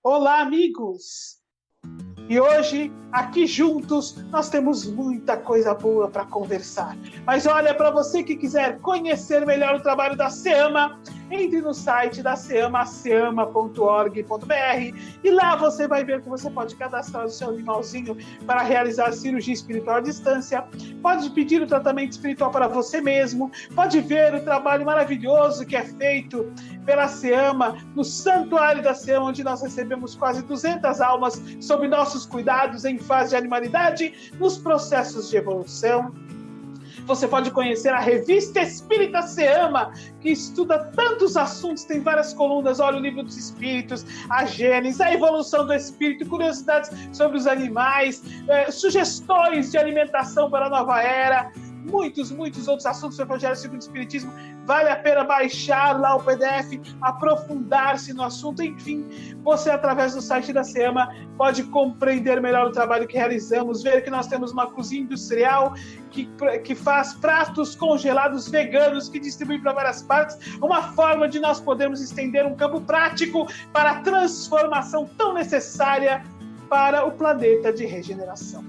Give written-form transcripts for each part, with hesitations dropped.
Olá, amigos! E hoje, aqui juntos, nós temos muita coisa boa para conversar. Mas olha, para você que quiser conhecer melhor o trabalho da SEAMA, entre no site da SEAMA, seama.org.br, e lá você vai ver que você pode cadastrar o seu animalzinho para realizar cirurgia espiritual à distância, pode pedir o tratamento espiritual para você mesmo, pode ver o trabalho maravilhoso que é feito pela SEAMA, no Santuário da SEAMA, onde nós recebemos quase 200 almas sob nossos cuidados em fase de animalidade, nos processos de evolução. Você pode conhecer a Revista Espírita SEAMA, que estuda tantos assuntos, tem várias colunas, olha o Livro dos Espíritos, a Gênesis, a evolução do espírito, curiosidades sobre os animais, sugestões de alimentação para a nova era, muitos outros assuntos do Evangelho segundo o Espiritismo. Vale a pena baixar lá o PDF, aprofundar-se no assunto, enfim, você através do site da SEAMA pode compreender melhor o trabalho que realizamos, ver que nós temos uma cozinha industrial que faz pratos congelados veganos que distribui para várias partes, uma forma de nós podermos estender um campo prático para a transformação tão necessária para o planeta de regeneração.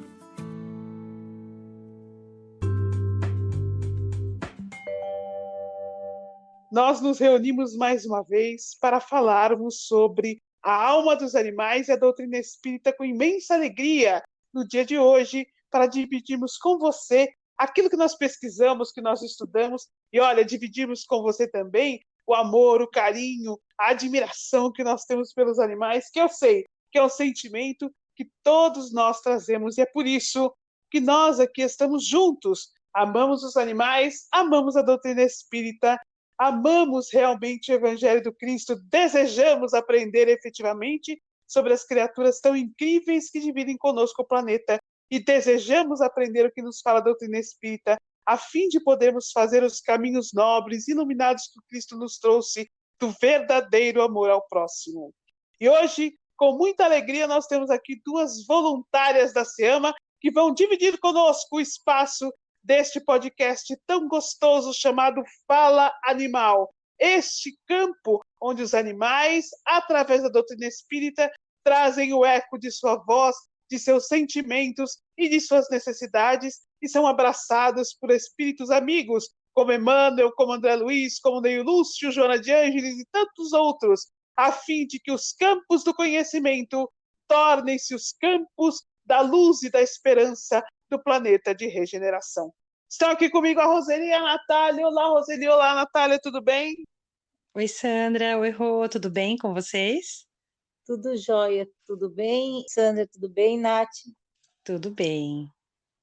Nós nos reunimos mais uma vez para falarmos sobre a alma dos animais e a doutrina espírita com imensa alegria no dia de hoje, para dividirmos com você aquilo que nós pesquisamos, que nós estudamos, e olha, dividirmos com você também o amor, o carinho, a admiração que nós temos pelos animais, que eu sei que é um sentimento que todos nós trazemos, e é por isso que nós aqui estamos juntos, amamos os animais, amamos a doutrina espírita, amamos realmente o Evangelho do Cristo, desejamos aprender efetivamente sobre as criaturas tão incríveis que dividem conosco o planeta e desejamos aprender o que nos fala a doutrina espírita, a fim de podermos fazer os caminhos nobres, iluminados que Cristo nos trouxe do verdadeiro amor ao próximo. E hoje, com muita alegria, nós temos aqui duas voluntárias da SEAMA que vão dividir conosco o espaço deste podcast tão gostoso chamado Fala Animal. Este campo onde os animais, através da doutrina espírita, trazem o eco de sua voz, de seus sentimentos e de suas necessidades e são abraçados por espíritos amigos, como Emmanuel, como André Luiz, como Neio Lúcio, Joana de Ângeles e tantos outros, a fim de que os campos do conhecimento tornem-se os campos da luz e da esperança do planeta de regeneração. Estão aqui comigo a Roseli e a Natália. Olá, Roseli. Olá, Natália. Tudo bem? Oi, Sandra. Oi, Rô. Tudo bem com vocês? Tudo jóia. Tudo bem? Sandra, tudo bem? Nath? Tudo bem.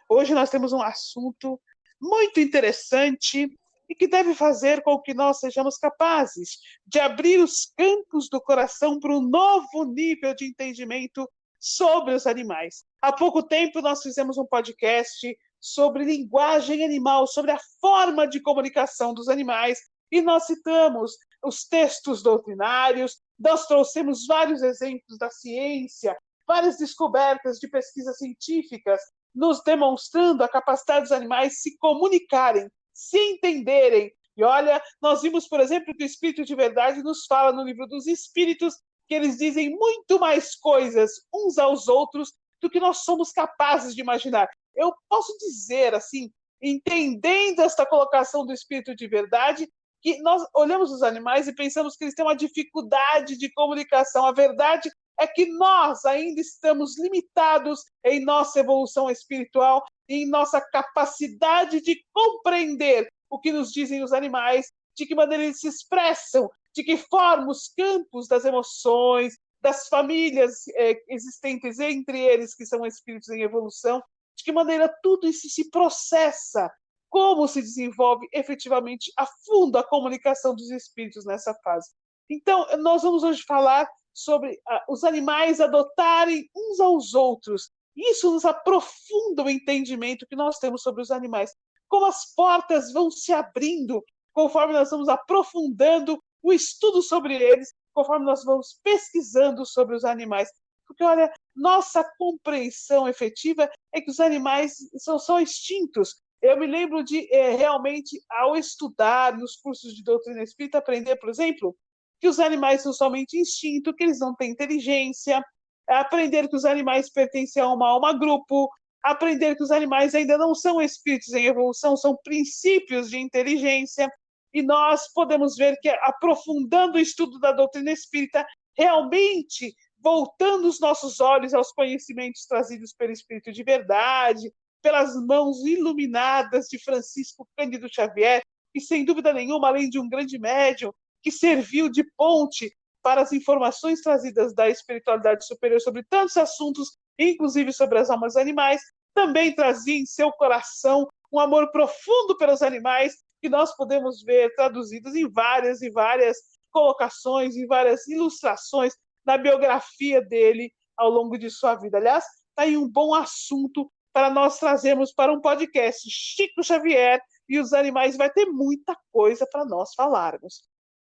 Hoje nós temos um assunto muito interessante e que deve fazer com que nós sejamos capazes de abrir os campos do coração para um novo nível de entendimento sobre os animais. Há pouco tempo nós fizemos um podcast sobre linguagem animal, sobre a forma de comunicação dos animais, e nós citamos os textos doutrinários, nós trouxemos vários exemplos da ciência, várias descobertas de pesquisas científicas, nos demonstrando a capacidade dos animais se comunicarem, se entenderem. E olha, nós vimos, por exemplo, que o Espírito de Verdade nos fala no Livro dos Espíritos que eles dizem muito mais coisas uns aos outros do que nós somos capazes de imaginar. Eu posso dizer, assim, entendendo esta colocação do Espírito de Verdade, que nós olhamos os animais e pensamos que eles têm uma dificuldade de comunicação. A verdade é que nós ainda estamos limitados em nossa evolução espiritual e em nossa capacidade de compreender o que nos dizem os animais, de que maneira eles se expressam, de que forma os campos das emoções, das famílias existentes entre eles, que são espíritos em evolução, de que maneira tudo isso se processa, como se desenvolve efetivamente a fundo a comunicação dos espíritos nessa fase. Então, nós vamos hoje falar sobre os animais adotarem uns aos outros. Isso nos aprofunda o entendimento que nós temos sobre os animais. Como as portas vão se abrindo conforme nós vamos aprofundando o estudo sobre eles, conforme nós vamos pesquisando sobre os animais. Porque, olha, nossa compreensão efetiva é que os animais são extintos. Eu me lembro de, realmente, ao estudar nos cursos de doutrina espírita, aprender, por exemplo, que os animais são somente instinto, que eles não têm inteligência, aprender que os animais pertencem a uma alma-grupo, aprender que os animais ainda não são espíritos em evolução, são princípios de inteligência, e nós podemos ver que, aprofundando o estudo da doutrina espírita, realmente voltando os nossos olhos aos conhecimentos trazidos pelo Espírito de Verdade, pelas mãos iluminadas de Francisco Cândido Xavier, e sem dúvida nenhuma, além de um grande médium, que serviu de ponte para as informações trazidas da espiritualidade superior sobre tantos assuntos, inclusive sobre as almas animais, também trazia em seu coração um amor profundo pelos animais, que nós podemos ver traduzidos em várias e várias colocações, em várias ilustrações na biografia dele ao longo de sua vida. Aliás, está aí um bom assunto para nós trazermos para um podcast. Chico Xavier e os animais, vai ter muita coisa para nós falarmos.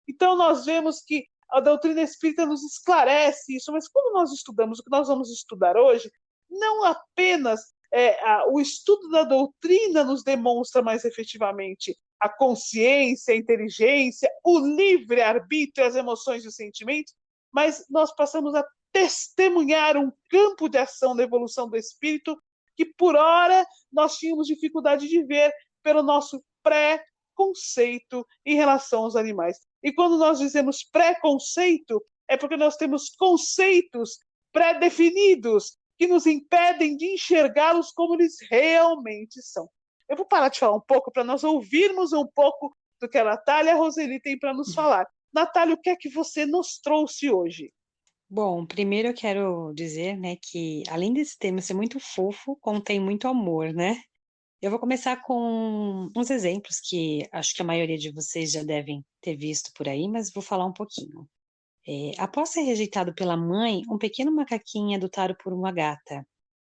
Então, nós vemos que a doutrina espírita nos esclarece isso, mas quando nós estudamos o que nós vamos estudar hoje, não apenas o estudo da doutrina nos demonstra mais efetivamente a consciência, a inteligência, o livre-arbítrio, as emoções e os sentimentos, mas nós passamos a testemunhar um campo de ação da evolução do espírito que, por ora, nós tínhamos dificuldade de ver pelo nosso pré-conceito em relação aos animais. E quando nós dizemos preconceito, é porque nós temos conceitos pré-definidos que nos impedem de enxergá-los como eles realmente são. Eu vou parar de falar um pouco para nós ouvirmos um pouco do que a Natália e a Roseli têm para nos falar. Natália, o que é que você nos trouxe hoje? Bom, primeiro eu quero dizer, né, que além desse tema ser muito fofo, contém muito amor, né? Eu vou começar com uns exemplos que acho que a maioria de vocês já devem ter visto por aí, mas vou falar um pouquinho. Após ser rejeitado pela mãe, um pequeno macaquinho é adotado por uma gata.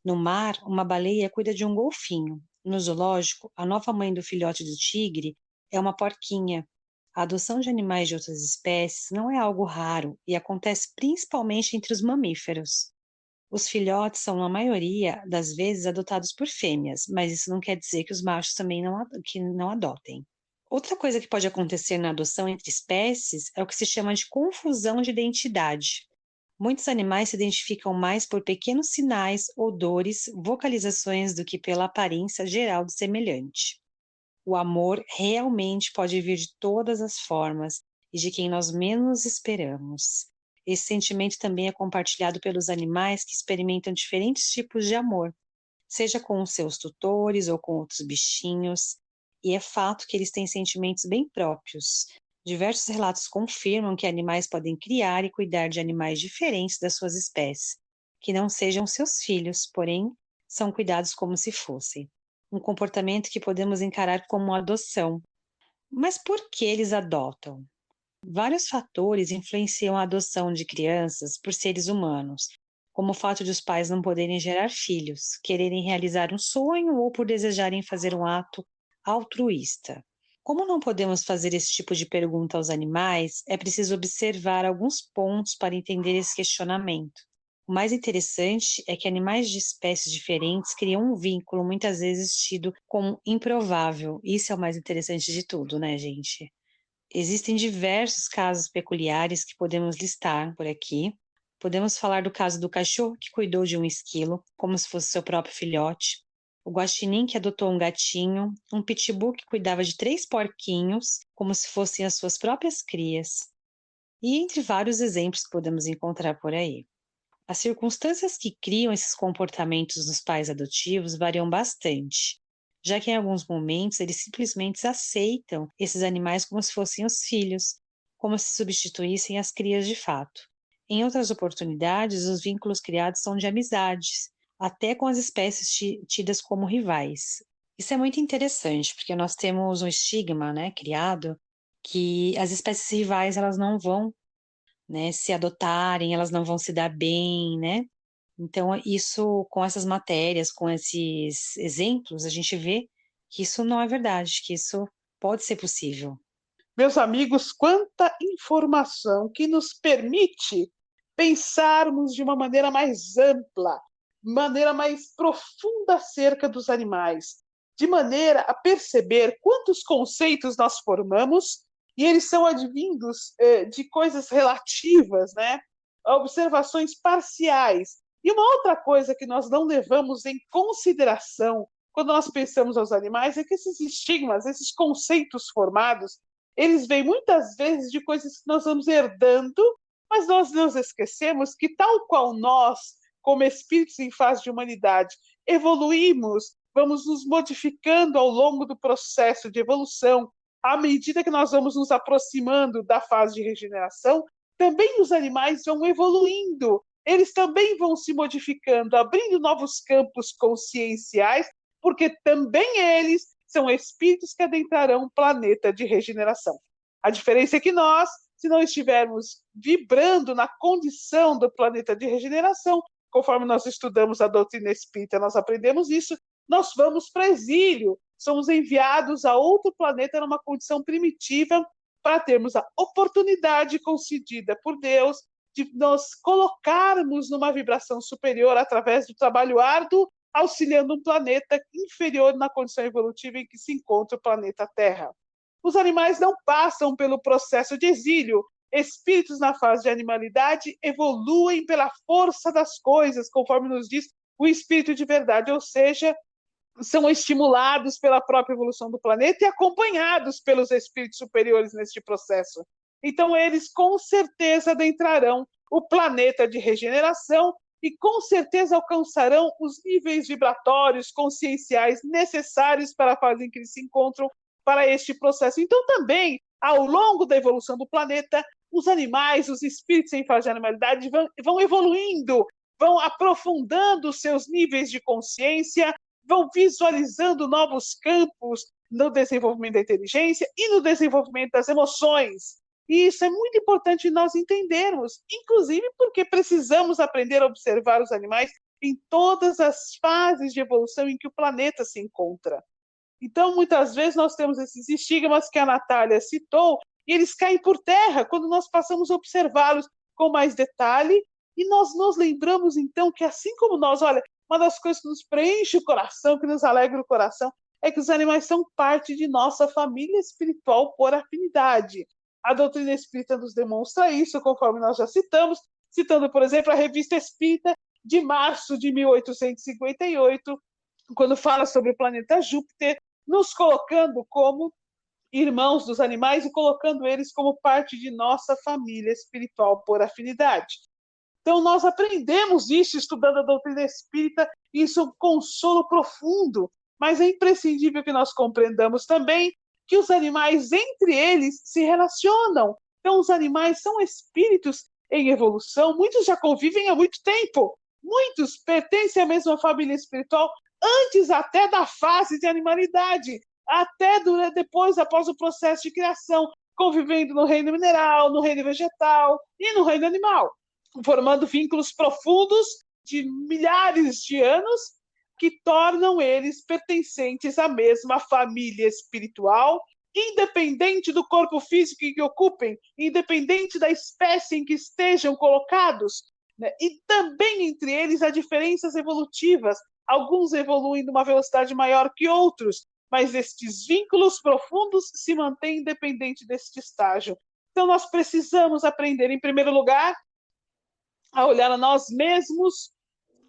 No mar, uma baleia cuida de um golfinho. No zoológico, a nova mãe do filhote do tigre é uma porquinha. A adoção de animais de outras espécies não é algo raro e acontece principalmente entre os mamíferos. Os filhotes são, na maioria das vezes, adotados por fêmeas, mas isso não quer dizer que os machos também não adotem. Outra coisa que pode acontecer na adoção entre espécies é o que se chama de confusão de identidade. Muitos animais se identificam mais por pequenos sinais, odores, vocalizações do que pela aparência geral do semelhante. O amor realmente pode vir de todas as formas e de quem nós menos esperamos. Esse sentimento também é compartilhado pelos animais que experimentam diferentes tipos de amor, seja com os seus tutores ou com outros bichinhos, e é fato que eles têm sentimentos bem próprios. Diversos relatos confirmam que animais podem criar e cuidar de animais diferentes das suas espécies, que não sejam seus filhos, porém são cuidados como se fossem. Um comportamento que podemos encarar como adoção. Mas por que eles adotam? Vários fatores influenciam a adoção de crianças por seres humanos, como o fato de os pais não poderem gerar filhos, quererem realizar um sonho ou por desejarem fazer um ato altruísta. Como não podemos fazer esse tipo de pergunta aos animais, é preciso observar alguns pontos para entender esse questionamento. O mais interessante é que animais de espécies diferentes criam um vínculo muitas vezes tido como improvável. Isso é o mais interessante de tudo, né, gente? Existem diversos casos peculiares que podemos listar por aqui. Podemos falar do caso do cachorro que cuidou de um esquilo, como se fosse seu próprio filhote, o guaxinim que adotou um gatinho, um pitbull que cuidava de 3 porquinhos, como se fossem as suas próprias crias, e entre vários exemplos que podemos encontrar por aí. As circunstâncias que criam esses comportamentos nos pais adotivos variam bastante, já que em alguns momentos eles simplesmente aceitam esses animais como se fossem os filhos, como se substituíssem as crias de fato. Em outras oportunidades, os vínculos criados são de amizades, até com as espécies tidas como rivais. Isso é muito interessante, porque nós temos um estigma, né, criado, que as espécies rivais elas não vão, né, se adotarem, elas não vão se dar bem, né? Então, isso, com essas matérias, com esses exemplos, a gente vê que isso não é verdade, que isso pode ser possível. Meus amigos, quanta informação que nos permite pensarmos de uma maneira mais ampla, maneira mais profunda acerca dos animais, de maneira a perceber quantos conceitos nós formamos e eles são advindos de coisas relativas, né? Observações parciais. E uma outra coisa que nós não levamos em consideração quando nós pensamos aos animais é que esses estigmas, esses conceitos formados, eles vêm muitas vezes de coisas que nós vamos herdando, mas nós nos esquecemos que, tal qual nós, como espíritos em fase de humanidade, evoluímos, vamos nos modificando ao longo do processo de evolução, à medida que nós vamos nos aproximando da fase de regeneração, também os animais vão evoluindo, eles também vão se modificando, abrindo novos campos conscienciais, porque também eles são espíritos que adentrarão um planeta de regeneração. A diferença é que nós, se não estivermos vibrando na condição do planeta de regeneração, conforme nós estudamos a doutrina espírita, nós aprendemos isso, nós vamos para exílio, somos enviados a outro planeta numa condição primitiva para termos a oportunidade concedida por Deus de nos colocarmos numa vibração superior através do trabalho árduo, auxiliando um planeta inferior na condição evolutiva em que se encontra o planeta Terra. Os animais não passam pelo processo de exílio. Espíritos na fase de animalidade evoluem pela força das coisas, conforme nos diz o espírito de verdade, ou seja, são estimulados pela própria evolução do planeta e acompanhados pelos espíritos superiores neste processo. Então, eles com certeza adentrarão o planeta de regeneração e com certeza alcançarão os níveis vibratórios, conscienciais necessários para a fase em que eles se encontram para este processo. Então, também, ao longo da evolução do planeta, os animais, os espíritos em fase de animalidade vão evoluindo, vão aprofundando os seus níveis de consciência, vão visualizando novos campos no desenvolvimento da inteligência e no desenvolvimento das emoções. E isso é muito importante nós entendermos, inclusive porque precisamos aprender a observar os animais em todas as fases de evolução em que o planeta se encontra. Então, muitas vezes, nós temos esses estigmas que a Natália citou, e eles caem por terra quando nós passamos a observá-los com mais detalhe, e nós nos lembramos, então, que assim como nós, olha, uma das coisas que nos preenche o coração, que nos alegra o coração, é que os animais são parte de nossa família espiritual por afinidade. A doutrina espírita nos demonstra isso, conforme nós já citamos, citando, por exemplo, a Revista Espírita de março de 1858, quando fala sobre o planeta Júpiter, nos colocando como irmãos dos animais e colocando eles como parte de nossa família espiritual por afinidade. Então, nós aprendemos isso estudando a doutrina espírita, e isso é um consolo profundo, mas é imprescindível que nós compreendamos também que os animais, entre eles, se relacionam. Então, os animais são espíritos em evolução, muitos já convivem há muito tempo, muitos pertencem à mesma família espiritual antes até da fase de animalidade, até depois, após o processo de criação, convivendo no reino mineral, no reino vegetal e no reino animal, formando vínculos profundos de milhares de anos que tornam eles pertencentes à mesma família espiritual, independente do corpo físico em que ocupem, independente da espécie em que estejam colocados, né? E também entre eles há diferenças evolutivas. Alguns evoluem numa velocidade maior que outros, mas estes vínculos profundos se mantêm independente deste estágio. Então, nós precisamos aprender, em primeiro lugar, a olhar a nós mesmos,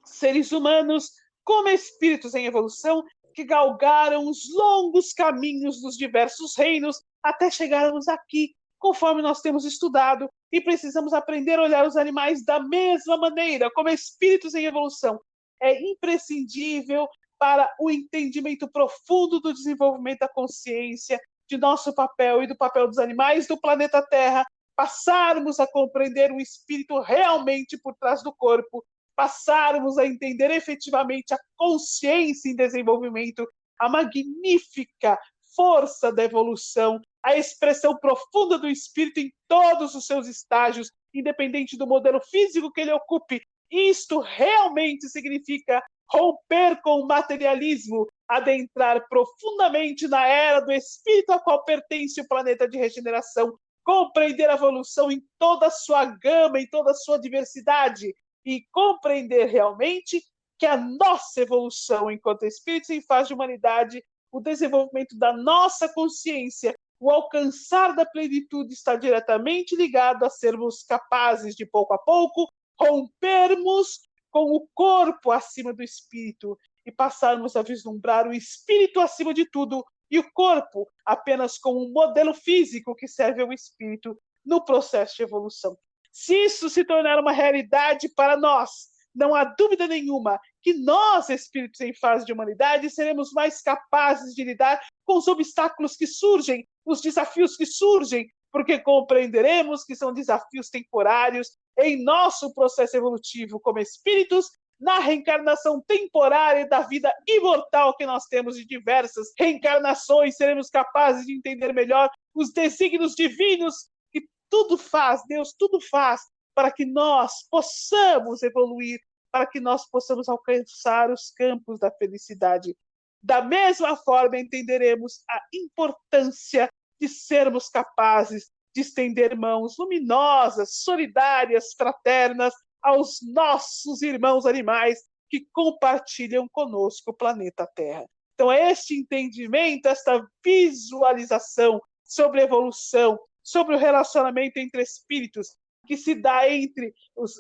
seres humanos, como espíritos em evolução, que galgaram os longos caminhos dos diversos reinos até chegarmos aqui, conforme nós temos estudado, e precisamos aprender a olhar os animais da mesma maneira, como espíritos em evolução. É imprescindível para o entendimento profundo do desenvolvimento da consciência, de nosso papel e do papel dos animais do planeta Terra, passarmos a compreender o espírito realmente por trás do corpo, passarmos a entender efetivamente a consciência em desenvolvimento, a magnífica força da evolução, a expressão profunda do espírito em todos os seus estágios, independente do modelo físico que ele ocupe. Isto realmente significa romper com o materialismo, adentrar profundamente na era do espírito a qual pertence o planeta de regeneração, compreender a evolução em toda a sua gama, em toda a sua diversidade, e compreender realmente que a nossa evolução enquanto espíritos em fase de humanidade, o desenvolvimento da nossa consciência, O alcançar da plenitude está diretamente ligado a sermos capazes de, pouco a pouco, rompermos com o corpo acima do espírito e passarmos a vislumbrar o espírito acima de tudo e o corpo apenas como um modelo físico que serve ao espírito no processo de evolução. Se isso se tornar uma realidade para nós, não há dúvida nenhuma que nós, espíritos em fase de humanidade, seremos mais capazes de lidar com os obstáculos que surgem, os desafios que surgem, porque compreenderemos que são desafios temporários em nosso processo evolutivo como espíritos, na reencarnação temporária da vida imortal que nós temos de diversas reencarnações, seremos capazes de entender melhor os desígnios divinos que tudo faz, Deus tudo faz, para que nós possamos evoluir, para que nós possamos alcançar os campos da felicidade. Da mesma forma, entenderemos a importância de sermos capazes de estender mãos luminosas, solidárias, fraternas aos nossos irmãos animais que compartilham conosco o planeta Terra. Então, este entendimento, esta visualização sobre a evolução, sobre o relacionamento entre espíritos, que se dá entre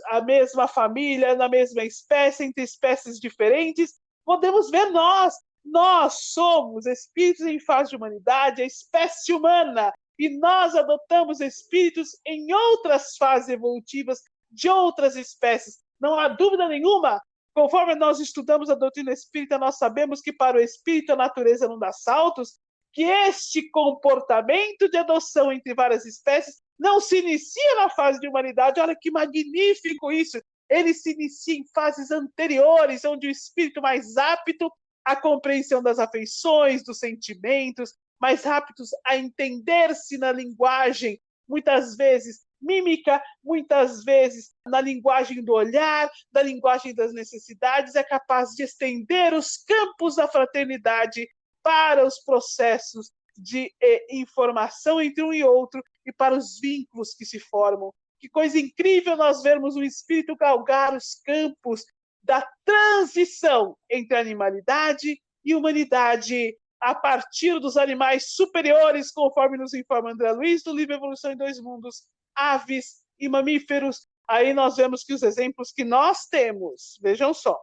a mesma família, na mesma espécie, entre espécies diferentes, podemos ver nós somos espíritos em fase de humanidade, a espécie humana, e nós adotamos espíritos em outras fases evolutivas de outras espécies. Não há dúvida nenhuma, conforme nós estudamos a doutrina espírita, nós sabemos que para o espírito a natureza não dá saltos, que este comportamento de adoção entre várias espécies não se inicia na fase de humanidade. Olha que magnífico isso! Ele se inicia em fases anteriores, onde o espírito mais apto à compreensão das afeições, dos sentimentos, mais aptos a entender-se na linguagem, muitas vezes mímica, muitas vezes na linguagem do olhar, da linguagem das necessidades, é capaz de estender os campos da fraternidade para os processos de informação entre um e outro e para os vínculos que se formam. Que coisa incrível nós vermos o espírito galgar os campos da transição entre animalidade e humanidade a partir dos animais superiores, conforme nos informa André Luiz, do livro Evolução em Dois Mundos, aves e mamíferos. Aí nós vemos que os exemplos que nós temos, vejam só,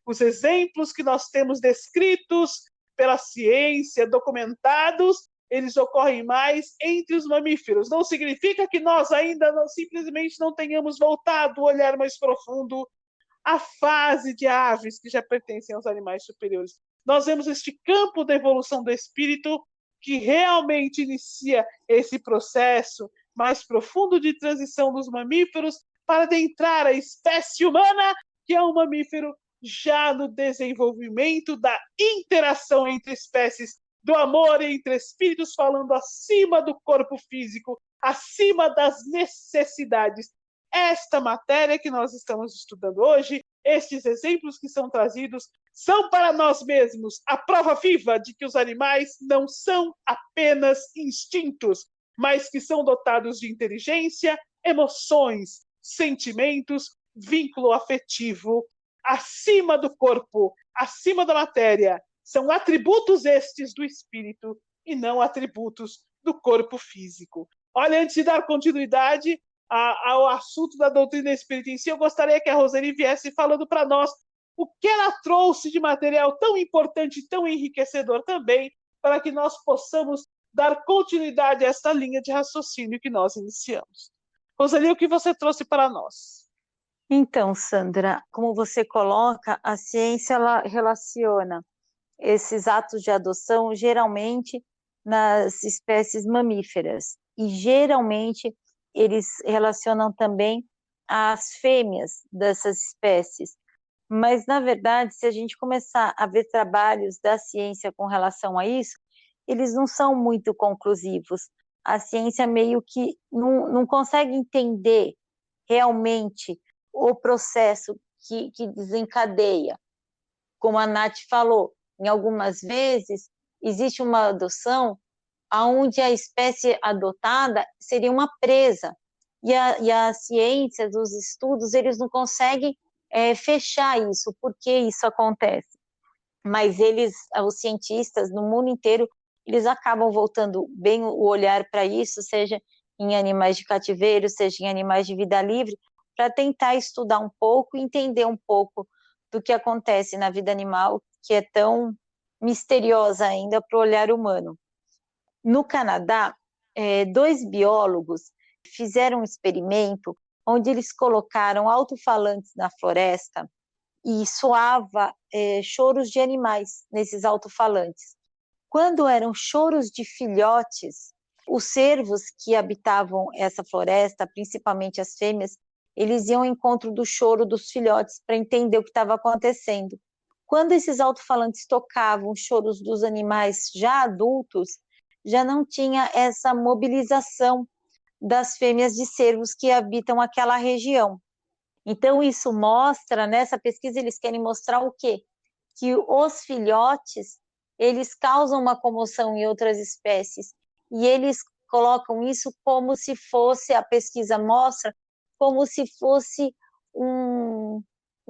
os exemplos que nós temos descritos pela ciência, documentados, eles ocorrem mais entre os mamíferos. Não significa que nós ainda simplesmente não tenhamos voltado o olhar mais profundo à fase de aves que já pertencem aos animais superiores. Nós vemos este campo da evolução do espírito que realmente inicia esse processo mais profundo de transição dos mamíferos para adentrar a espécie humana, que é um mamífero já no desenvolvimento da interação entre espécies, do amor entre espíritos, falando acima do corpo físico, acima das necessidades. Esta matéria que nós estamos estudando hoje, estes exemplos que são trazidos, são para nós mesmos a prova viva de que os animais não são apenas instintos, mas que são dotados de inteligência, emoções, sentimentos, vínculo afetivo, acima do corpo, acima da matéria. São atributos estes do espírito e não atributos do corpo físico. Olha, antes de dar continuidade ao assunto da doutrina espírita em si, eu gostaria que a Roseli viesse falando para nós o que ela trouxe de material tão importante e tão enriquecedor também, para que nós possamos dar continuidade a esta linha de raciocínio que nós iniciamos. Roseli, o que você trouxe para nós? Então, Sandra, como você coloca, a ciência ela relaciona esses atos de adoção geralmente nas espécies mamíferas e geralmente eles relacionam também as fêmeas dessas espécies. Mas, na verdade, se a gente começar a ver trabalhos da ciência com relação a isso, eles não são muito conclusivos. A ciência meio que não consegue entender realmente o processo que desencadeia. Como a Nath falou, em algumas vezes existe uma adoção onde a espécie adotada seria uma presa, e a ciência, os estudos, eles não conseguem fechar isso, por que isso acontece. Mas os cientistas no mundo inteiro, eles acabam voltando bem o olhar para isso, seja em animais de cativeiro, seja em animais de vida livre, para tentar estudar um pouco e entender um pouco do que acontece na vida animal, que é tão misteriosa ainda para o olhar humano. No Canadá, 2 biólogos fizeram um experimento onde eles colocaram alto-falantes na floresta e soava choros de animais nesses alto-falantes. Quando eram choros de filhotes, os cervos que habitavam essa floresta, principalmente as fêmeas, eles iam ao encontro do choro dos filhotes para entender o que estava acontecendo. Quando esses alto-falantes tocavam os choros dos animais já adultos, já não tinha essa mobilização das fêmeas de cervos que habitam aquela região. Então, isso mostra, nessa pesquisa, eles querem mostrar o quê? Que os filhotes, eles causam uma comoção em outras espécies, e eles colocam isso como se fosse, a pesquisa mostra, como se fosse um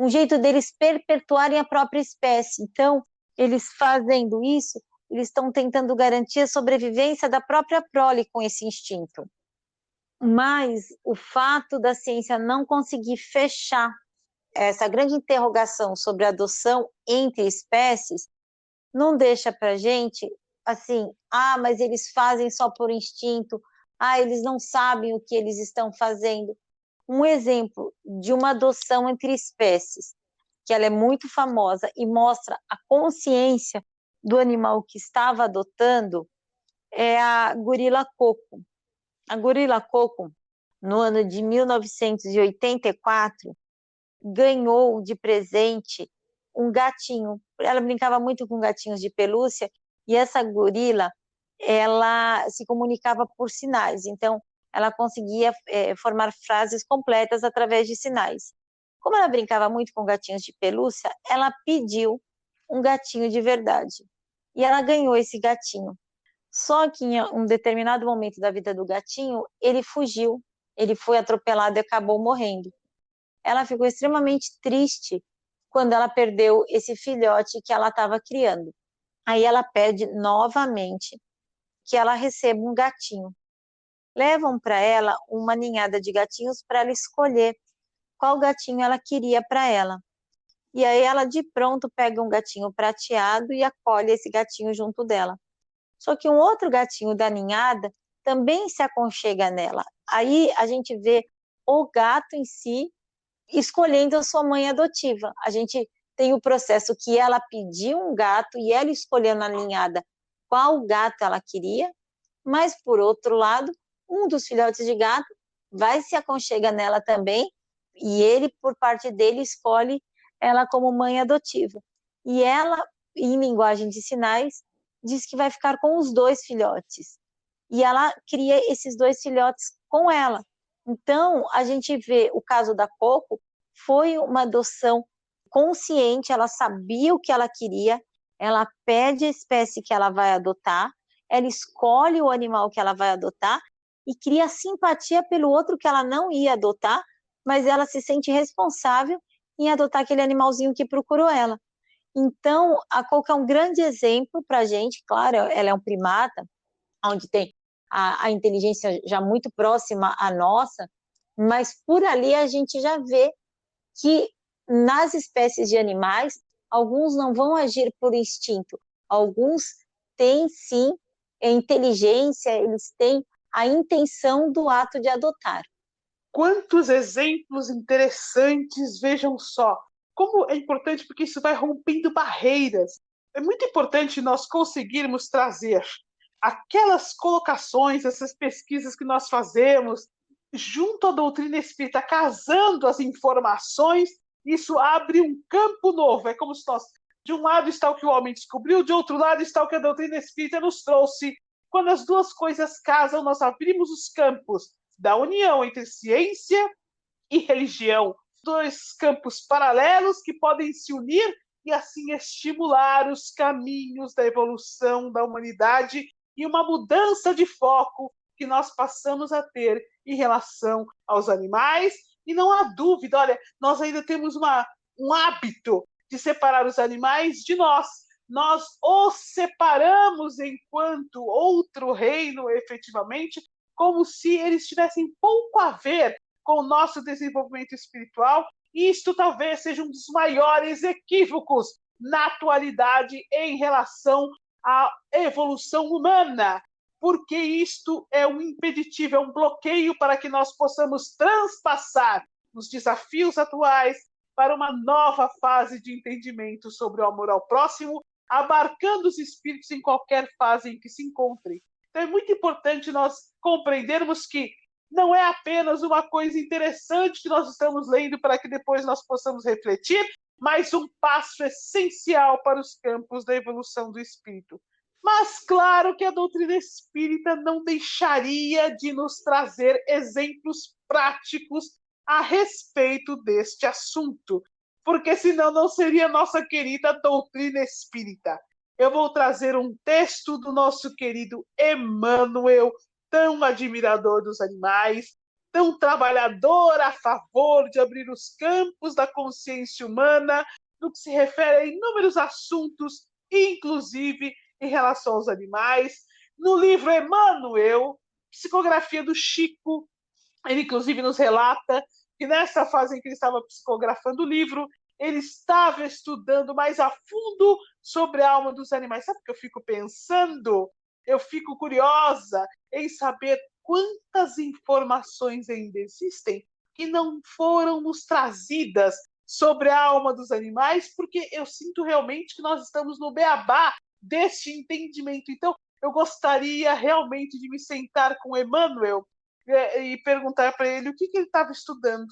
jeito deles perpetuarem a própria espécie. Então, eles fazendo isso, eles estão tentando garantir a sobrevivência da própria prole com esse instinto. Mas o fato da ciência não conseguir fechar essa grande interrogação sobre a adoção entre espécies não deixa para a gente assim, mas eles fazem só por instinto, eles não sabem o que eles estão fazendo. Um exemplo de uma adoção entre espécies, que ela é muito famosa e mostra a consciência do animal que estava adotando, é a gorila Coco. A gorila Coco, no ano de 1984, ganhou de presente um gatinho. Ela brincava muito com gatinhos de pelúcia, e essa gorila, ela se comunicava por sinais, então ela conseguia formar frases completas através de sinais. Como ela brincava muito com gatinhos de pelúcia, ela pediu um gatinho de verdade, e ela ganhou esse gatinho. Só que em um determinado momento da vida do gatinho, ele fugiu, ele foi atropelado e acabou morrendo. Ela ficou extremamente triste quando ela perdeu esse filhote que ela estava criando. Aí ela pede novamente que ela receba um gatinho. Levam para ela uma ninhada de gatinhos para ela escolher qual gatinho ela queria para ela. E aí ela de pronto pega um gatinho prateado e acolhe esse gatinho junto dela. Só que um outro gatinho da ninhada também se aconchega nela. Aí a gente vê o gato em si escolhendo a sua mãe adotiva. A gente tem o processo que ela pediu um gato e ela escolheu na ninhada qual gato ela queria, mas, por outro lado, um dos filhotes de gato vai se aconchega nela também, e ele, por parte dele, escolhe ela como mãe adotiva. E ela, em linguagem de sinais, diz que vai ficar com os 2 filhotes. E ela cria esses 2 filhotes com ela. Então, a gente vê o caso da Coco, foi uma adoção consciente, ela sabia o que ela queria, ela pede a espécie que ela vai adotar, ela escolhe o animal que ela vai adotar e cria simpatia pelo outro que ela não ia adotar, mas ela se sente responsável em adotar aquele animalzinho que procurou ela. Então, a Coco é um grande exemplo para a gente, claro, ela é um primata, onde tem a inteligência já muito próxima à nossa, mas por ali a gente já vê que nas espécies de animais, alguns não vão agir por instinto, alguns têm sim inteligência, eles têm a intenção do ato de adotar. Quantos exemplos interessantes, vejam só. Como é importante, porque isso vai rompendo barreiras. É muito importante nós conseguirmos trazer aquelas colocações, essas pesquisas que nós fazemos, junto à doutrina espírita, casando as informações, isso abre um campo novo. É como se nós, de um lado está o que o homem descobriu, de outro lado está o que a doutrina espírita nos trouxe. Quando as duas coisas casam, nós abrimos os campos da união entre ciência e religião. 2 campos paralelos que podem se unir e assim estimular os caminhos da evolução da humanidade e uma mudança de foco que nós passamos a ter em relação aos animais. E não há dúvida, olha, nós ainda temos um hábito de separar os animais de nós. nós os separamos enquanto outro reino, efetivamente, como se eles tivessem pouco a ver com o nosso desenvolvimento espiritual. E isto talvez seja um dos maiores equívocos na atualidade em relação à evolução humana, porque isto é um impeditivo, é um bloqueio para que nós possamos transpassar os desafios atuais para uma nova fase de entendimento sobre o amor ao próximo, abarcando os espíritos em qualquer fase em que se encontrem. Então é muito importante nós compreendermos que não é apenas uma coisa interessante que nós estamos lendo para que depois nós possamos refletir, mas um passo essencial para os campos da evolução do espírito. Mas claro que a doutrina espírita não deixaria de nos trazer exemplos práticos a respeito deste assunto, porque senão não seria nossa querida doutrina espírita. Eu vou trazer um texto do nosso querido Emmanuel, tão admirador dos animais, tão trabalhador a favor de abrir os campos da consciência humana, no que se refere a inúmeros assuntos, inclusive em relação aos animais. No livro Emmanuel, Psicografia do Chico, ele inclusive nos relata que nessa fase em que ele estava psicografando o livro, ele estava estudando mais a fundo sobre a alma dos animais. Sabe o que eu fico pensando? Eu fico curiosa em saber quantas informações ainda existem que não foram nos trazidas sobre a alma dos animais, porque eu sinto realmente que nós estamos no beabá deste entendimento. Então, eu gostaria realmente de me sentar com Emmanuel e perguntar para ele o que ele estava estudando,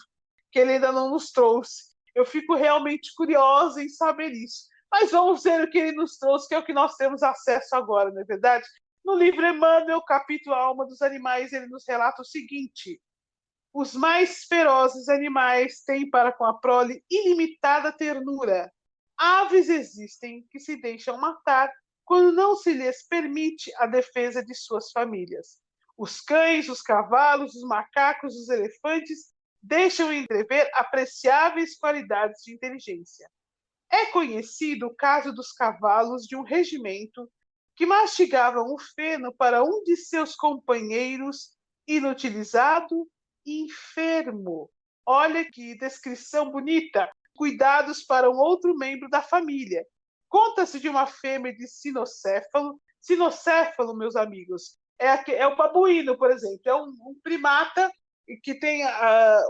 que ele ainda não nos trouxe. Eu fico realmente curiosa em saber isso. Mas vamos ver o que ele nos trouxe, que é o que nós temos acesso agora, não é verdade? No livro Emmanuel, capítulo Alma dos Animais, ele nos relata o seguinte: os mais ferozes animais têm para com a prole ilimitada ternura. Aves existem que se deixam matar quando não se lhes permite a defesa de suas famílias. Os cães, os cavalos, os macacos, os elefantes deixam entrever apreciáveis qualidades de inteligência. É conhecido o caso dos cavalos de um regimento que mastigavam o feno para um de seus companheiros inutilizado e enfermo. Olha que descrição bonita. Cuidados para um outro membro da família. Conta-se de uma fêmea de sinocéfalo. Sinocéfalo, meus amigos, é o babuíno, por exemplo. É um primata que tem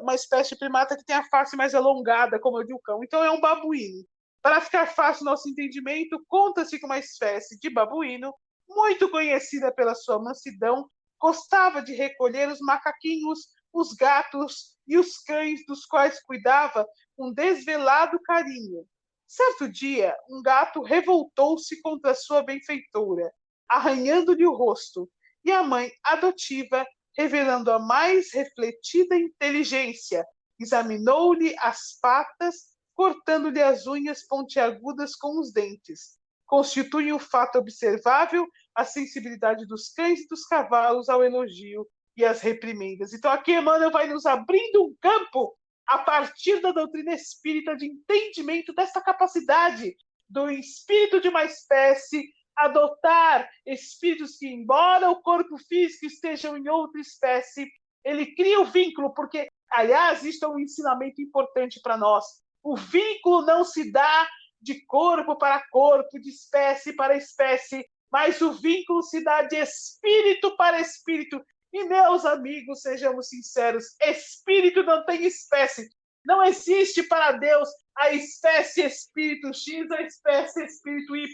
uma espécie de primata que tem a face mais alongada, como a de um cão. Então é um babuíno. Para ficar fácil o nosso entendimento, conta-se que uma espécie de babuíno, muito conhecida pela sua mansidão, gostava de recolher os macaquinhos, os gatos e os cães dos quais cuidava com desvelado carinho. Certo dia, um gato revoltou-se contra sua benfeitora, arranhando-lhe o rosto, e a mãe adotiva, revelando a mais refletida inteligência, examinou-lhe as patas, cortando-lhe as unhas pontiagudas com os dentes. Constitui um fato observável a sensibilidade dos cães e dos cavalos ao elogio e às reprimendas. Então aqui Emmanuel vai nos abrindo um campo a partir da doutrina espírita de entendimento dessa capacidade do espírito de uma espécie adotar espíritos que, embora o corpo físico estejam em outra espécie, ele cria o vínculo, porque, aliás, isto é um ensinamento importante para nós. O vínculo não se dá de corpo para corpo, de espécie para espécie, mas o vínculo se dá de espírito para espírito. E, meus amigos, sejamos sinceros, espírito não tem espécie. Não existe para Deus a espécie espírito X, a espécie espírito Y.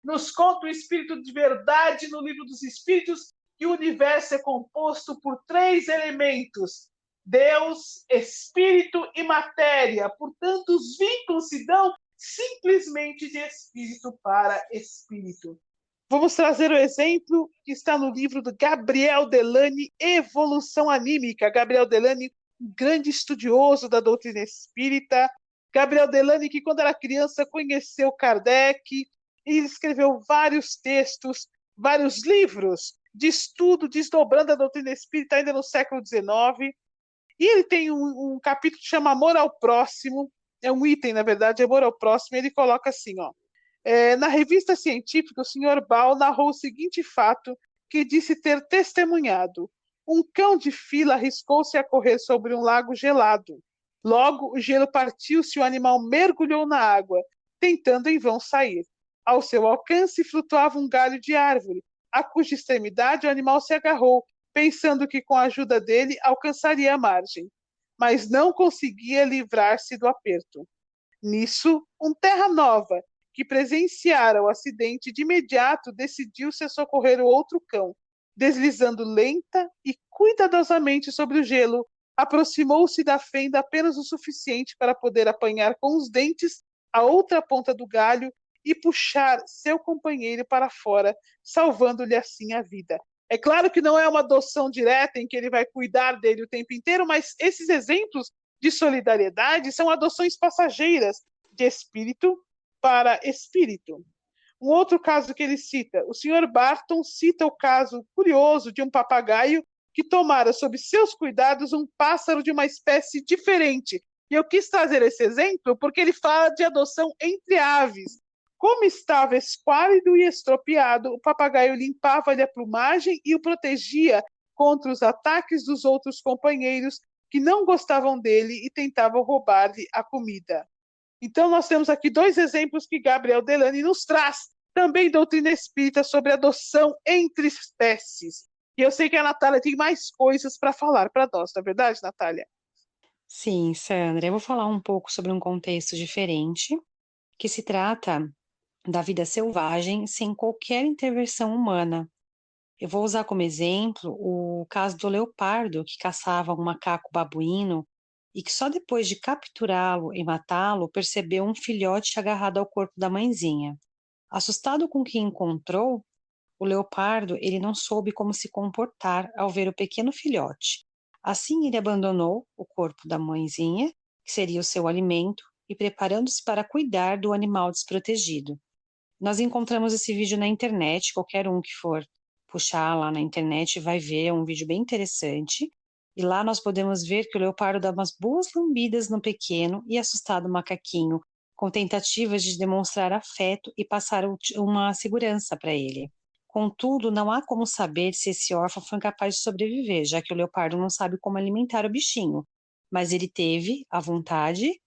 Nos conta o Espírito de Verdade no Livro dos Espíritos que o universo é composto por 3 elementos: Deus, Espírito e matéria. Portanto, os vínculos se dão simplesmente de espírito para espírito. Vamos trazer o exemplo que está no livro do Gabriel Delany, Evolução Anímica. Gabriel Delany, um grande estudioso da doutrina espírita. Gabriel Delany, que quando era criança conheceu Kardec e escreveu vários textos, vários livros de estudo, desdobrando a doutrina espírita ainda no século XIX. E ele tem um capítulo que chama Amor ao Próximo, é um item, na verdade, Amor ao Próximo, e ele coloca assim, ó: Na revista científica, o Sr. Ball narrou o seguinte fato que disse ter testemunhado. Um cão de fila arriscou-se a correr sobre um lago gelado. Logo, o gelo partiu-se e o animal mergulhou na água, tentando em vão sair. Ao seu alcance flutuava um galho de árvore, a cuja extremidade o animal se agarrou, pensando que com a ajuda dele alcançaria a margem. Mas não conseguia livrar-se do aperto. Nisso, um Terra Nova, que presenciara o acidente, de imediato decidiu-se a socorrer o outro cão. Deslizando lenta e cuidadosamente sobre o gelo, aproximou-se da fenda apenas o suficiente para poder apanhar com os dentes a outra ponta do galho e puxar seu companheiro para fora, salvando-lhe assim a vida. É claro que não é uma adoção direta em que ele vai cuidar dele o tempo inteiro, mas esses exemplos de solidariedade são adoções passageiras de espírito para espírito. Um outro caso que ele cita, o Sr. Barton cita o caso curioso de um papagaio que tomara sob seus cuidados um pássaro de uma espécie diferente. E eu quis trazer esse exemplo porque ele fala de adoção entre aves. Como estava esquálido e estropiado, o papagaio limpava-lhe a plumagem e o protegia contra os ataques dos outros companheiros que não gostavam dele e tentavam roubar-lhe a comida. Então, nós temos aqui dois exemplos que Gabriel Delany nos traz, também doutrina espírita sobre adoção entre espécies. E eu sei que a Natália tem mais coisas para falar para nós, não é verdade, Natália? Sim, Sandra, eu vou falar um pouco sobre um contexto diferente, que se trata da vida selvagem sem qualquer intervenção humana. Eu vou usar como exemplo o caso do leopardo que caçava um macaco babuíno e que só depois de capturá-lo e matá-lo percebeu um filhote agarrado ao corpo da mãezinha. Assustado com o que encontrou, o leopardo ele não soube como se comportar ao ver o pequeno filhote. Assim ele abandonou o corpo da mãezinha, que seria o seu alimento, e preparando-se para cuidar do animal desprotegido. Nós encontramos esse vídeo na internet, qualquer um que for puxar lá na internet vai ver, é um vídeo bem interessante. E lá nós podemos ver que o leopardo dá umas boas lambidas no pequeno e assustado macaquinho, com tentativas de demonstrar afeto e passar uma segurança para ele. Contudo, não há como saber se esse órfão foi capaz de sobreviver, já que o leopardo não sabe como alimentar o bichinho. Mas ele teve a vontade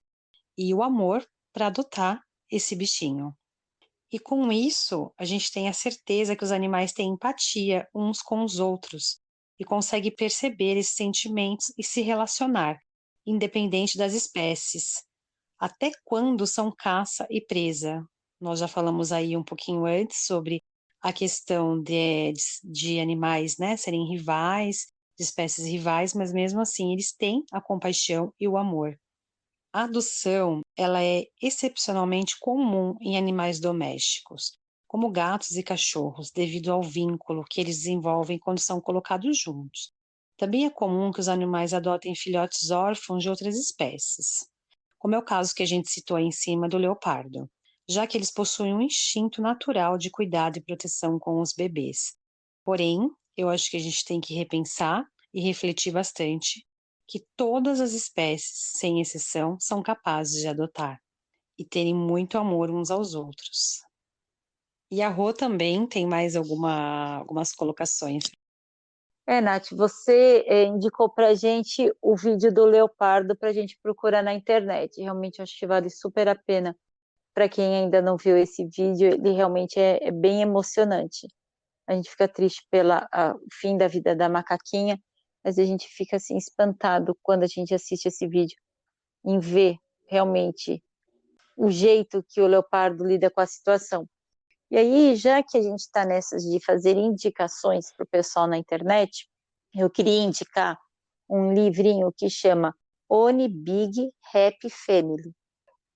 e o amor para adotar esse bichinho. E com isso, a gente tem a certeza que os animais têm empatia uns com os outros e conseguem perceber esses sentimentos e se relacionar, independente das espécies. Até quando são caça e presa? Nós já falamos aí um pouquinho antes sobre a questão de animais, né, serem rivais, de espécies rivais, mas mesmo assim eles têm a compaixão e o amor. A adoção, ela é excepcionalmente comum em animais domésticos, como gatos e cachorros, devido ao vínculo que eles desenvolvem quando são colocados juntos. Também é comum que os animais adotem filhotes órfãos de outras espécies, como é o caso que a gente citou aí em cima do leopardo, já que eles possuem um instinto natural de cuidado e proteção com os bebês. Porém, eu acho que a gente tem que repensar e refletir bastante que todas as espécies, sem exceção, são capazes de adotar e terem muito amor uns aos outros. E a Rô também tem mais algumas colocações. Nath, você indicou para a gente o vídeo do leopardo para a gente procurar na internet. Realmente acho que vale super a pena. Para quem ainda não viu esse vídeo, ele realmente é bem emocionante. A gente fica triste pelo fim da vida da macaquinha, mas a gente fica assim espantado quando a gente assiste esse vídeo, em ver realmente o jeito que o leopardo lida com a situação. E aí, já que a gente está nessas de fazer indicações para o pessoal na internet, eu queria indicar um livrinho que chama Oni Big Happy Family.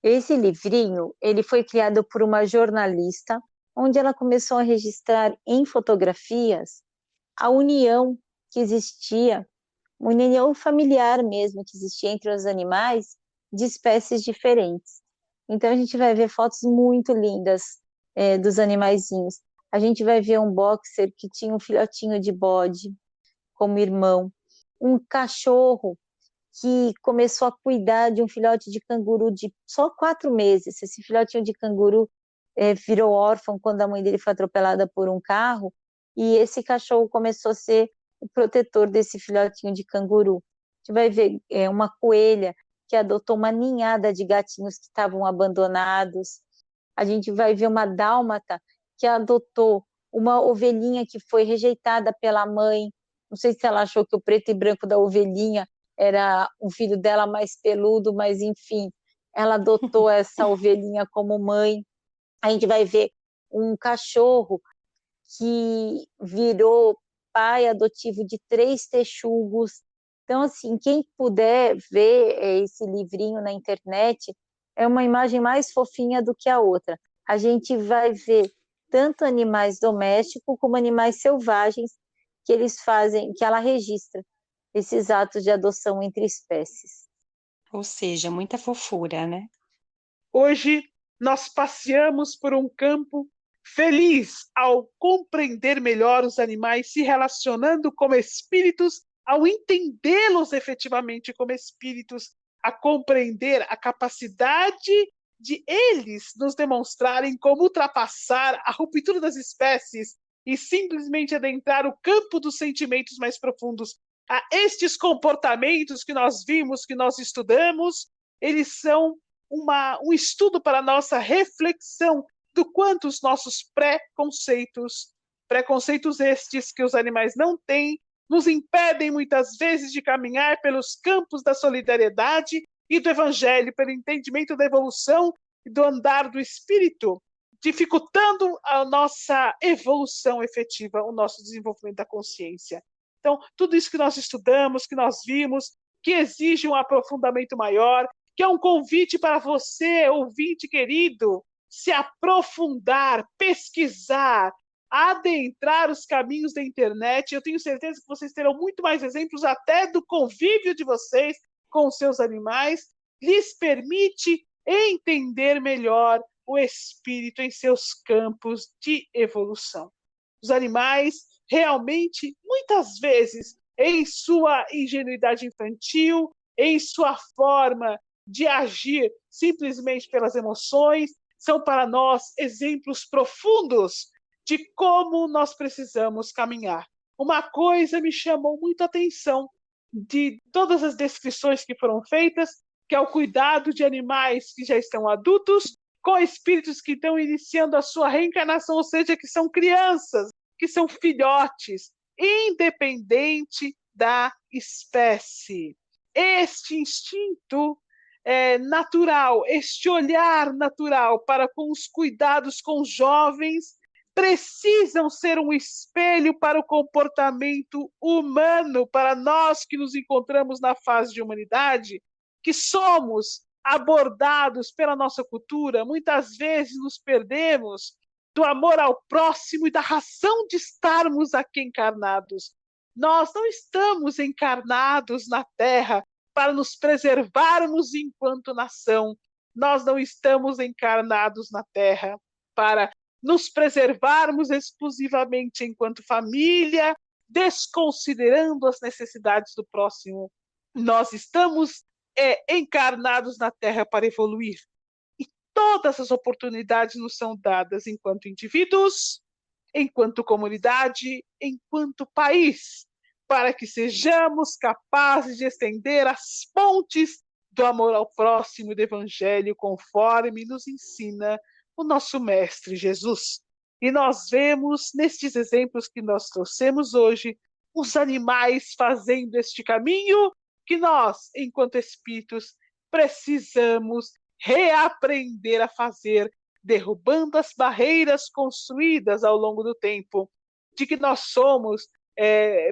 Esse livrinho, ele foi criado por uma jornalista, onde ela começou a registrar em fotografias a união que existia, uma união familiar mesmo, que existia entre os animais de espécies diferentes. Então, a gente vai ver fotos muito lindas dos animaizinhos. A gente vai ver um boxer que tinha um filhotinho de bode como irmão, um cachorro que começou a cuidar de um filhote de canguru de só 4 meses. Esse filhotinho de canguru virou órfão quando a mãe dele foi atropelada por um carro, e esse cachorro começou a ser o protetor desse filhotinho de canguru. A gente vai ver uma coelha que adotou uma ninhada de gatinhos que estavam abandonados. A gente vai ver uma dálmata que adotou uma ovelhinha que foi rejeitada pela mãe. Não sei se ela achou que o preto e branco da ovelhinha era um filho dela mais peludo, mas enfim, ela adotou essa ovelhinha como mãe. A gente vai ver um cachorro que virou pai adotivo de 3 texugos. Então, assim, quem puder ver esse livrinho na internet, é uma imagem mais fofinha do que a outra. A gente vai ver tanto animais domésticos como animais selvagens que eles fazem, que ela registra esses atos de adoção entre espécies. Ou seja, muita fofura, né? Hoje nós passeamos por um campo feliz ao compreender melhor os animais se relacionando como espíritos, ao entendê-los efetivamente como espíritos, a compreender a capacidade de eles nos demonstrarem como ultrapassar a ruptura das espécies e simplesmente adentrar o campo dos sentimentos mais profundos. A estes comportamentos que nós vimos, que nós estudamos, eles são um estudo para a nossa reflexão do quanto os nossos preconceitos estes que os animais não têm, nos impedem muitas vezes de caminhar pelos campos da solidariedade e do evangelho, pelo entendimento da evolução e do andar do espírito, dificultando a nossa evolução efetiva, o nosso desenvolvimento da consciência. Então, tudo isso que nós estudamos, que nós vimos, que exige um aprofundamento maior, que é um convite para você, ouvinte querido, se aprofundar, pesquisar, adentrar os caminhos da internet. Eu tenho certeza que vocês terão muito mais exemplos até do convívio de vocês com os seus animais, lhes permite entender melhor o espírito em seus campos de evolução. Os animais realmente, muitas vezes, em sua ingenuidade infantil, em sua forma de agir simplesmente pelas emoções, são para nós exemplos profundos de como nós precisamos caminhar. Uma coisa me chamou muito a atenção de todas as descrições que foram feitas, que é o cuidado de animais que já estão adultos, com espíritos que estão iniciando a sua reencarnação, ou seja, que são crianças, que são filhotes, independente da espécie. Este instinto natural, este olhar natural para com os cuidados com os jovens, precisam ser um espelho para o comportamento humano, para nós que nos encontramos na fase de humanidade, que somos abordados pela nossa cultura, muitas vezes nos perdemos do amor ao próximo e da razão de estarmos aqui encarnados. Nós não estamos encarnados na Terra para nos preservarmos enquanto nação. Nós não estamos encarnados na Terra para nos preservarmos exclusivamente enquanto família, desconsiderando as necessidades do próximo. Nós estamos encarnados na Terra para evoluir. E todas as oportunidades nos são dadas enquanto indivíduos, enquanto comunidade, enquanto país, para que sejamos capazes de estender as pontes do amor ao próximo e do evangelho, conforme nos ensina o nosso Mestre Jesus. E nós vemos, nestes exemplos que nós trouxemos hoje, os animais fazendo este caminho que nós, enquanto espíritos, precisamos reaprender a fazer, derrubando as barreiras construídas ao longo do tempo, de que nós somos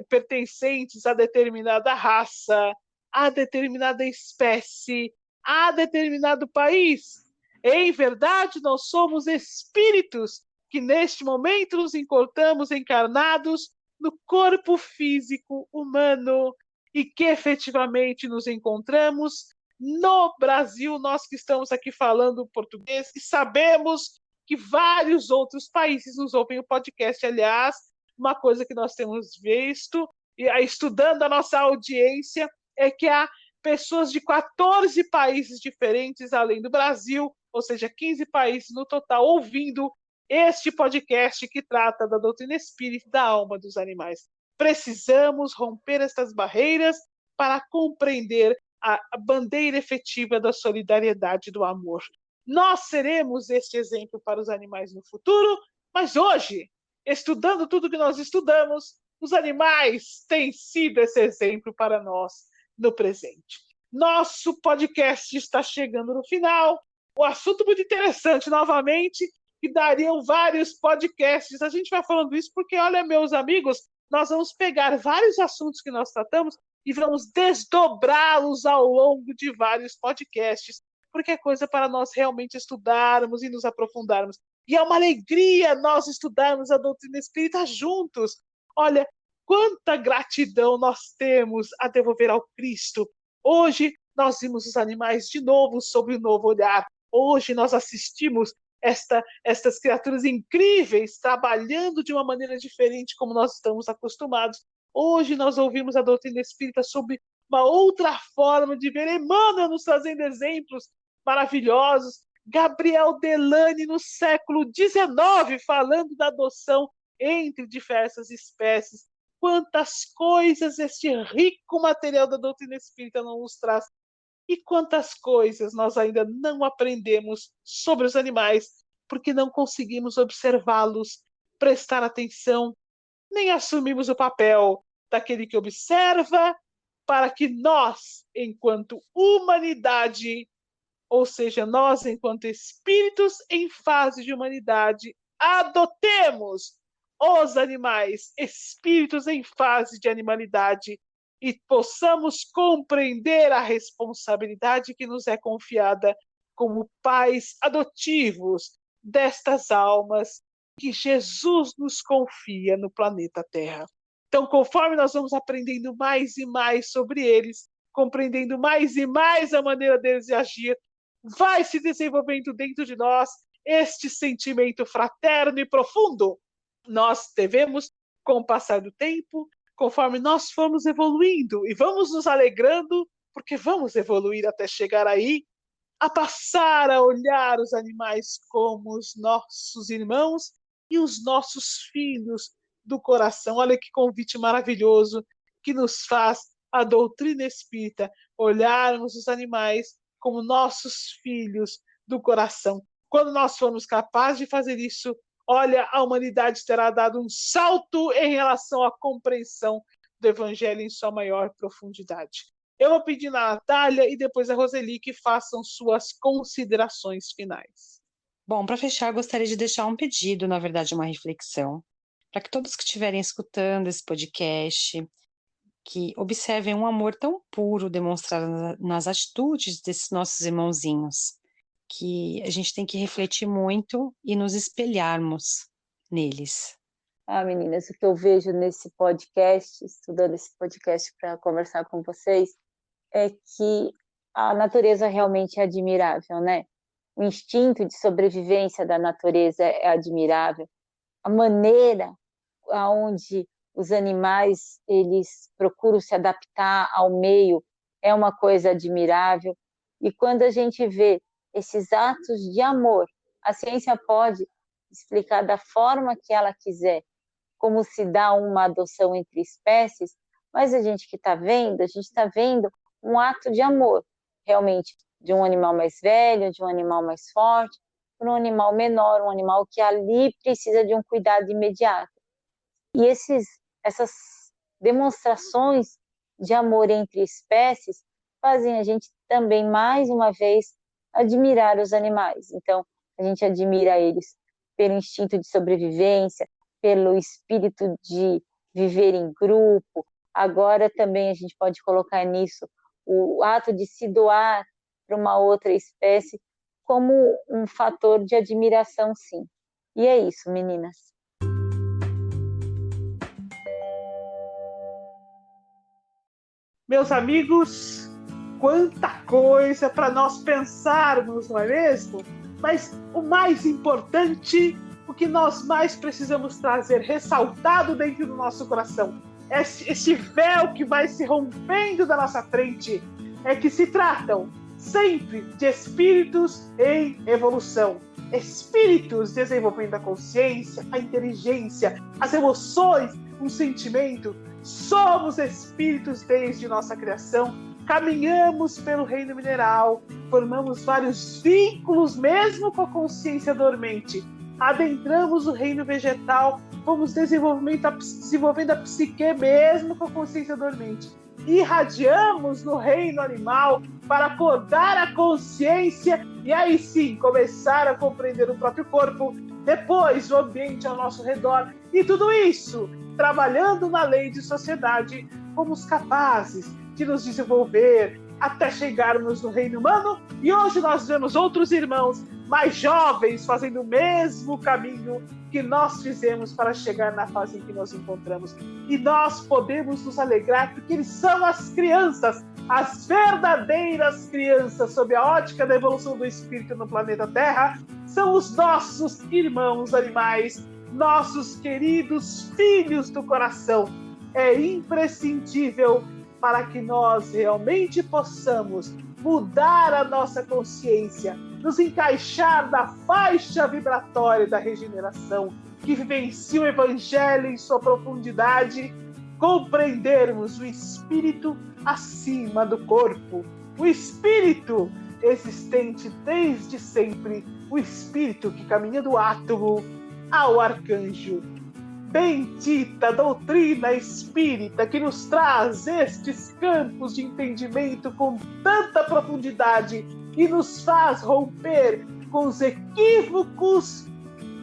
pertencentes a determinada raça, a determinada espécie, a determinado país. Em verdade, nós somos espíritos que neste momento nos encontramos encarnados no corpo físico humano e que efetivamente nos encontramos no Brasil, nós que estamos aqui falando português e sabemos que vários outros países nos ouvem o podcast. Aliás, uma coisa que nós temos visto, e estudando a nossa audiência, é que há pessoas de 14 países diferentes, além do Brasil, ou seja, 15 países no total, ouvindo este podcast que trata da doutrina espírita da alma dos animais. Precisamos romper estas barreiras para compreender a bandeira efetiva da solidariedade e do amor. Nós seremos este exemplo para os animais no futuro, mas hoje, estudando tudo que nós estudamos, os animais têm sido esse exemplo para nós no presente. Nosso podcast está chegando no final. O assunto muito interessante, novamente, que dariam vários podcasts. A gente vai falando isso porque, olha, meus amigos, nós vamos pegar vários assuntos que nós tratamos e vamos desdobrá-los ao longo de vários podcasts, porque é coisa para nós realmente estudarmos e nos aprofundarmos. E é uma alegria nós estudarmos a doutrina espírita juntos. Olha, quanta gratidão nós temos a devolver ao Cristo. Hoje nós vimos os animais de novo sob um novo olhar. Hoje nós assistimos estas criaturas incríveis trabalhando de uma maneira diferente como nós estamos acostumados. Hoje nós ouvimos a doutrina espírita sob uma outra forma de ver. Emmanuel nos trazendo exemplos maravilhosos. Gabriel Delany no século XIX falando da adoção entre diversas espécies. Quantas coisas este rico material da doutrina espírita não nos traz. E quantas coisas nós ainda não aprendemos sobre os animais, porque não conseguimos observá-los, prestar atenção, nem assumimos o papel daquele que observa, para que nós, enquanto humanidade, ou seja, nós, enquanto espíritos em fase de humanidade, adotemos os animais, espíritos em fase de animalidade, e possamos compreender a responsabilidade que nos é confiada como pais adotivos destas almas que Jesus nos confia no planeta Terra. Então, conforme nós vamos aprendendo mais e mais sobre eles, compreendendo mais e mais a maneira deles de agir, vai se desenvolvendo dentro de nós este sentimento fraterno e profundo. Nós devemos, com o passar do tempo, conforme nós formos evoluindo e vamos nos alegrando, porque vamos evoluir até chegar aí, a passar a olhar os animais como os nossos irmãos e os nossos filhos do coração. Olha que convite maravilhoso que nos faz a doutrina espírita, olharmos os animais como nossos filhos do coração. Quando nós formos capazes de fazer isso, olha, a humanidade terá dado um salto em relação à compreensão do Evangelho em sua maior profundidade. Eu vou pedir a Natália e depois a Roseli que façam suas considerações finais. Bom, para fechar, gostaria de deixar um pedido, na verdade, uma reflexão, para que todos que estiverem escutando esse podcast, que observem um amor tão puro demonstrado nas atitudes desses nossos irmãozinhos, que a gente tem que refletir muito e nos espelharmos neles. Meninas, o que eu vejo nesse podcast, estudando esse podcast para conversar com vocês, é que a natureza realmente é admirável, né? O instinto de sobrevivência da natureza é admirável. A maneira onde os animais eles procuram se adaptar ao meio é uma coisa admirável. E quando a gente vê esses atos de amor, a ciência pode explicar da forma que ela quiser como se dá uma adoção entre espécies, mas a gente que está vendo, a gente está vendo um ato de amor, realmente, de um animal mais velho, de um animal mais forte, para um animal menor, um animal que ali precisa de um cuidado imediato. E essas demonstrações de amor entre espécies fazem a gente também, mais uma vez, admirar os animais. Então, a gente admira eles pelo instinto de sobrevivência, pelo espírito de viver em grupo. Agora também a gente pode colocar nisso o ato de se doar para uma outra espécie como um fator de admiração, sim. E é isso, meninas. Meus amigos, quanta coisa para nós pensarmos, não é mesmo? Mas o mais importante, o que nós mais precisamos trazer ressaltado dentro do nosso coração, esse véu que vai se rompendo da nossa frente, é que se tratam sempre de espíritos em evolução. Espíritos desenvolvendo a consciência, a inteligência, as emoções, o sentimento. Somos espíritos desde nossa criação, caminhamos pelo reino mineral, formamos vários vínculos mesmo com a consciência dormente, adentramos o reino vegetal, fomos desenvolvendo a psique mesmo com a consciência dormente, irradiamos no reino animal para acordar a consciência e aí sim começar a compreender o próprio corpo, depois o ambiente ao nosso redor, e tudo isso trabalhando na lei de sociedade, fomos capazes de nos desenvolver até chegarmos no reino humano, e hoje nós vemos outros irmãos mais jovens fazendo o mesmo caminho que nós fizemos para chegar na fase em que nos encontramos. E nós podemos nos alegrar porque eles são as crianças, as verdadeiras crianças, sob a ótica da evolução do espírito no planeta Terra, são os nossos irmãos animais, nossos queridos filhos do coração. É imprescindível para que nós realmente possamos mudar a nossa consciência, nos encaixar na faixa vibratória da regeneração, que vivencia o Evangelho em sua profundidade, compreendermos o espírito acima do corpo, o espírito existente desde sempre, o espírito que caminha do átomo ao arcanjo. Bendita doutrina espírita que nos traz estes campos de entendimento com tanta profundidade e nos faz romper com os equívocos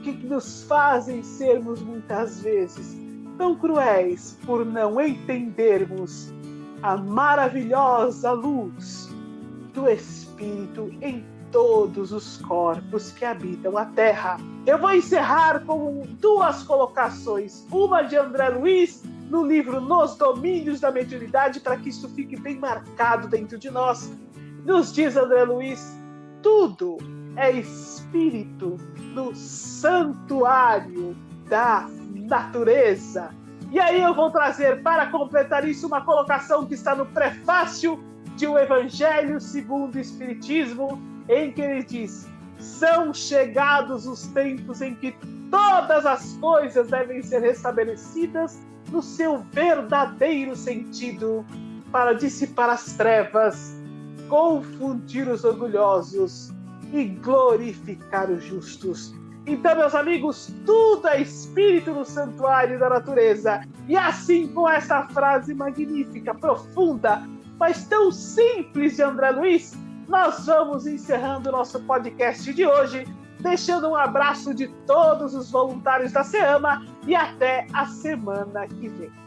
que nos fazem sermos muitas vezes tão cruéis por não entendermos a maravilhosa luz do Espírito em todos os corpos que habitam a Terra. Eu vou encerrar com duas colocações, uma de André Luiz, no livro Nos Domínios da Mediunidade, para que isso fique bem marcado dentro de nós. Nos diz André Luiz, tudo é espírito no santuário da natureza. E aí eu vou trazer para completar isso uma colocação que está no prefácio de O Evangelho segundo o Espiritismo, em que ele diz: são chegados os tempos em que todas as coisas devem ser restabelecidas no seu verdadeiro sentido, para dissipar as trevas, confundir os orgulhosos e glorificar os justos. Então, meus amigos, tudo é espírito no santuário da natureza. E assim, com essa frase magnífica, profunda, mas tão simples de André Luiz, nós vamos encerrando o nosso podcast de hoje, deixando um abraço de todos os voluntários da SEAMA e até a semana que vem.